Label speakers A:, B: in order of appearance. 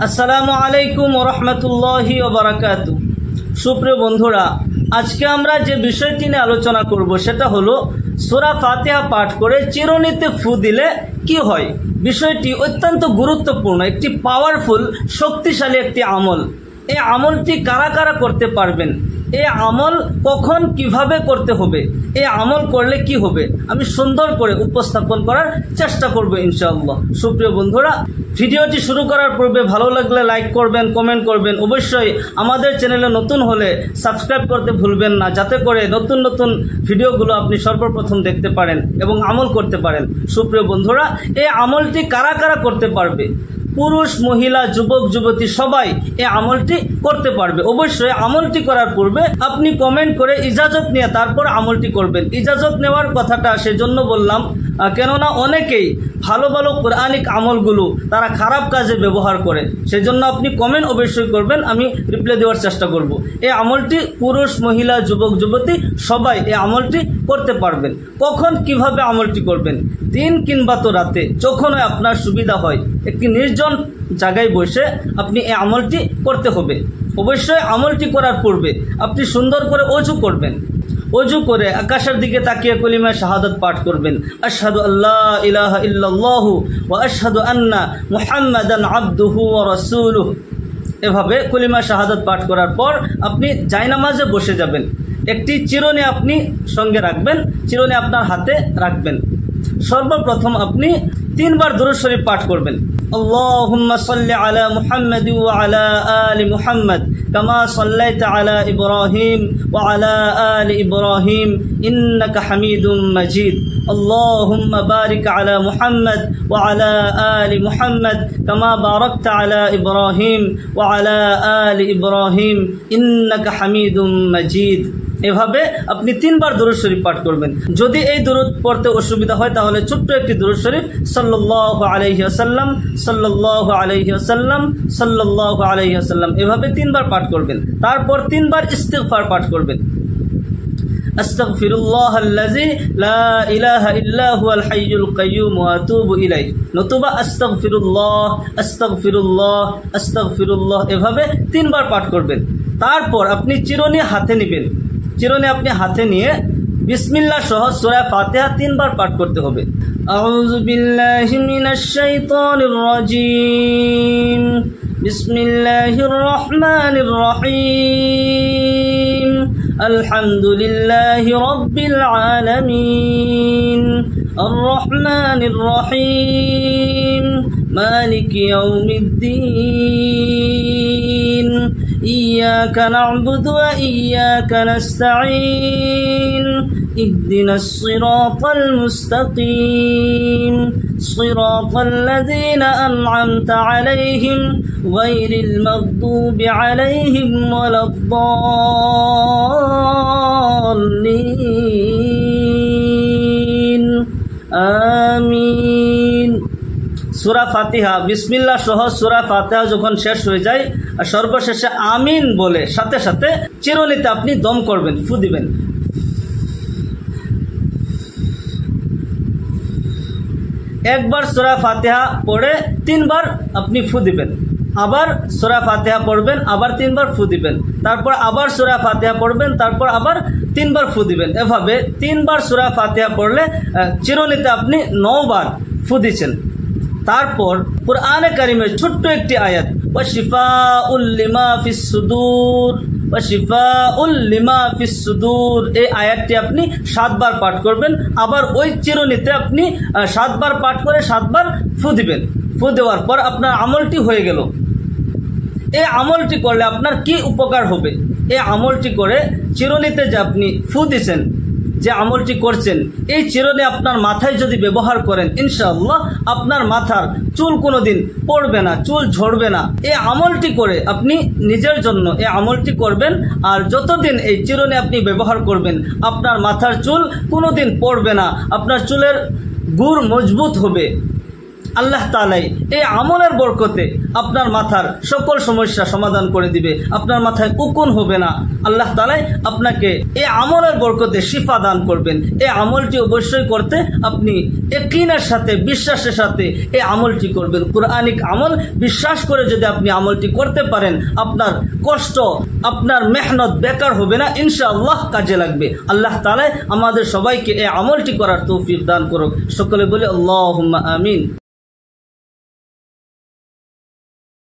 A: আসসালামু আলাইকুম ওয়া রাহমাতুল্লাহি ওয়া বারাকাতুহু। সুপ্রিয় বন্ধুরা, আজকে আমরা যে বিষয়টি নিয়ে আলোচনা করব সেটা হলো সূরা ফাতিহা পাঠ করে চিরুনিতে ফু দিলে কি হয়। বিষয়টি অত্যন্ত গুরুত্বপূর্ণ, একটি পাওয়ারফুল শক্তিশালী একটি আমল। এই আমলটি কারা কারা করতে পারবেন, এই আমল কখন কিভাবে করতে হবে, এই আমল করলে কি হবে, আমি সুন্দর করে উপস্থাপন করার চেষ্টা করব ইনশাআল্লাহ। সুপ্রিয় বন্ধুরা, ভিডিওটি শুরু করার পূর্বে ভালো লাগলে লাইক করবেন, কমেন্ট করবেন। অবশ্যই আমাদের চ্যানেলে নতুন হলে সাবস্ক্রাইব করতে ভুলবেন না, যাতে করে নতুন নতুন ভিডিওগুলো আপনি সর্বপ্রথম দেখতে পারেন এবং আমল করতে পারেন। সুপ্রিয় বন্ধুরা, এই আমলটি কারা কারা করতে পারবে? পুরুষ, মহিলা, যুবক, যুবতী সবাই এই আমলটি করতে পারবে। অবশ্যই আমলটি করার পূর্বে আপনি কমেন্ট করে ইজাজত নিয়ে তারপর আমলটি করবেন। ইজাজত নেওয়ার কথাটা সেজন্য বললাম, কেননা অনেকেই ভালো ভালো কোরআনিক আমলগুলো তারা খারাপ কাজে ব্যবহার করে। সেজন্য আপনি কমেন্ট অবশ্যই করবেন, আমি রিপ্লাই দেওয়ার চেষ্টা করব। এই আমলটি পুরুষ, মহিলা, যুবক, যুবতী সবাই এই আমলটি করতে পারবেন। কখন কিভাবে আমলটি করবেন? দিন কিংবা তো রাতে, যখনই আপনার সুবিধা হয় একটি নির্জন জায়গায় বসে আপনি এই আমলটি করতে হবে। অবশ্যই আমলটি করার পূর্বে আপনি সুন্দর করে ওযু করবেন। ওযু করে আকাশের দিকে তাকিয়ে কলিমা শাহাদাত পাঠ করবেন। আশহাদু আল্লা ইলাহা ইল্লাল্লাহু ওয়া আশহাদু আন্না মুহাম্মাদান আবদুহু ওয়া রাসূলুহু। এভাবে কলিমা শাহাদাত পাঠ করার পর আপনি জায়নামাজে বসে যাবেন। একটি চিরুনি আপনি সঙ্গে রাখবেন, চিরুনি আপনার হাতে রাখবেন। সর্বপ্রথম আপনি 3 বার দুরূদ শরীফ পাঠ করবেন। আল্লাহুম্মা সাল্লি আলা মুহাম্মাদ ওয়া আলা আলি মুহাম্মাদ কামা সাল্লাইতা আলা ইব্রাহিম ওয়া আলা আলি ইব্রাহিম ইন্নাকা হামিদুম মাজিদ। আল্লাহুম্মা বারিক আলা মুহাম্মাদ ওয়া আলা আলি মুহাম্মাদ কামা বারাকতা আলা ইব্রাহিম ওয়া আলা আলি ইব্রাহিম ইন্নাকা হামিদুম মাজিদ। এভাবে আপনি 3 বার দুরূদ শরীফ পাঠ করবেন। যদি এই দুরূদ পড়তে অসুবিধা হয় তাহলে ছোট্ট একটি দুরূদ শরীফ সাল্লাল্লাহু আলাইহি ওয়াসাল্লাম, সাল্লাল্লাহু আলাইহি ওয়াসাল্লাম, সাল্লাল্লাহু আলাইহি ওয়াসাল্লাম এভাবে 3 বার পাঠ করবেন। তারপর 3 বার ইস্তিগফার পাঠ করবেন। আস্তাগফিরুল্লাহাল্লাযী লা ইলাহা ইল্লা হুয়াল হাইয়ুল কাইয়্যুম ওয়া আতুবু ইলাইহি, নতুবা আস্তাগফিরুল্লাহ, আস্তাগফিরুল্লাহ, আস্তাগফিরুল্লাহ এভাবে 3 বার পাঠ করবেন। তারপর আপনি চিরুনি হাতে নেবেন। চিরুনি আপনি হাতে নিয়ে বিসমিল্লাহ সহ সূরা ফাতিহা 3 বার পাঠ করতে হবে। আউযু বিল্লাহি মিনাশ শাইতানির রাজীম, বিসমিল্লাহির রহমানির রহিম, আলহামদুলিল্লাহি রাব্বিল আলামিন, আর রহমানির রহিম, মালিকি ইয়াউমিদ্দিন, إياك نعبد وإياك نستعين، اهدنا الصراط المستقيم، صراط الذين أنعمت عليهم غير المغضوب عليهم ولا الضالين آمين। সূরা ফাতিহা বিসমিল্লাহ সহ সূরা ফাতিহা যখন শেষ হয়ে যায় আর সর্বশেষে আমিন বলে সাথে সাথে চিরুনিতে আপনি দম করবেন, ফু দিবেন। একবার সূরা ফাতিহা পড়ে 3 বার আপনি ফু দিবেন, আবার সূরা ফাতিহা পড়বেন, আবার 3 বার ফু দিবেন, তারপর আবার সূরা ফাতিহা পড়বেন, তারপর আবার 3 বার ফু দিবেন। এভাবে 3 বার সূরা ফাতিহা পড়লে চিরুনিতে আপনি 9 বার ফু দিচ্ছেন। তারপর কুরআনে কারিমের ছোট্ট একটি আয়াত, ওয়া শিফাউল লিমা ফিস সুদূর, ওয়া শিফাউল লিমা ফিস সুদূর, এই আয়াতটি আপনি 7 বার পাঠ করবেন। আবার ওই চিরুনিতে আপনি 7 বার পাঠ করে 7 বার ফু দিবেন। ফু দেওয়ার পর আপনার আমলটি হয়ে গেল। এই আমলটি করলে আপনার কি উপকার হবে? এই আমলটি করে চিরুনিতে যে আপনি ফু দিছেন, যে আমলটি করছেন, এই চিরুনি আপনার মাথায় যদি ব্যবহার করেন ইনশাআল্লাহ আপনার মাথার চুল কোনোদিন পড়বে না, চুল ঝরবে না। এই আমলটি করে আপনি নিজের জন্য এই আমলটি করবেন, আর যতদিন এই চিরুনি আপনি ব্যবহার করবেন আপনার মাথার চুল কোনোদিন পড়বে না, আপনার চুলের গুড় মজবুত হবে। আল্লাহ তাআলাই এই আমলের বরকতে আপনার মাথার সকল সমস্যা সমাধান করে দিবে, আপনার মাথায় উকুন হবে না। আল্লাহ তাআলাই আপনাকে এই আমলের বরকতে শিফা দান করবেন। এই আমলটি অবশ্যই করতে আপনি ইয়াকিনের সাথে, বিশ্বাসের সাথে এই আমলটি করবেন। কুরআনিক আমল বিশ্বাস করে যদি আপনি আমলটি করতে পারেন, আপনার কষ্ট, আপনার মেহনত বেকার হবে না, ইনশাআল্লাহ কাজে লাগবে। আল্লাহ তাআলা আমাদের সবাইকে এই আমলটি করার তৌফিক দান করুক। সকলে বলি আল্লাহুম্মা আমিন।